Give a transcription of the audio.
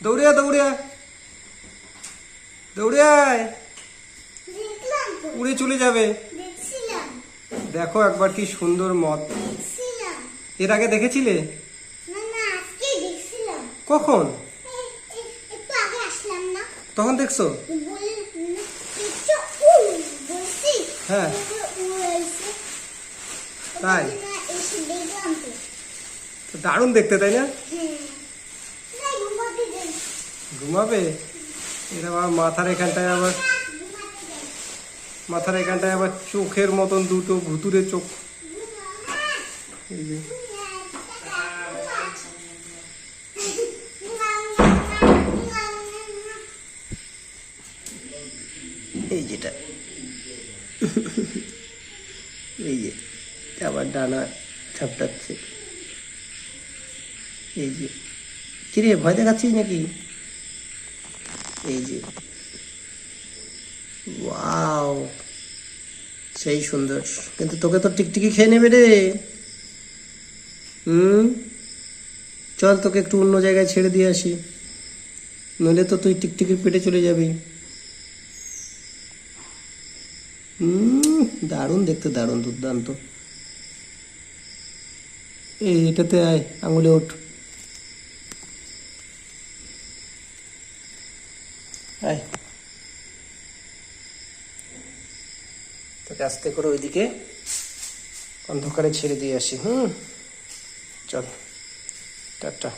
দৌড়ে আয়, দৌড়ে আয়, দৌড়ে আয়, উড়ে চলে যাবে। দেখো একবার কি সুন্দর মদ। এর আগে দেখেছিলে? কখন? তখন দেখছো? হ্যাঁ তাই, দারুণ দেখতে, তাই না? ঘুমাবে? এর আবার মাথার এখানটায় আবার চোখের মতন দুটো ভুতুরে চোখ। এই যে এই যেটা এই যে আবার ডানা ছাপটাচ্ছে। এই যে কিরে, ভয় দেখাচ্ছিস নাকি? এই যে ওয়াও, সেই সুন্দর। কিন্তু তোকে তো টিকটিকি খেয়ে নেবে রে। চল তোকে একটু অন্য জায়গায় ছেড়ে দিয়ে আসি, নইলে তো তুই টিকটিকির পেটে চলে যাবি। দারুণ দেখতে, দারুণ, দুর্দান্ত। এই এটাতে আয়, আঙুলে ওঠ, আয়। তোকে আস্তে করে ওইদিকে অন্ধকারে ছেড়ে দিয়ে আসি। চল, টাটা।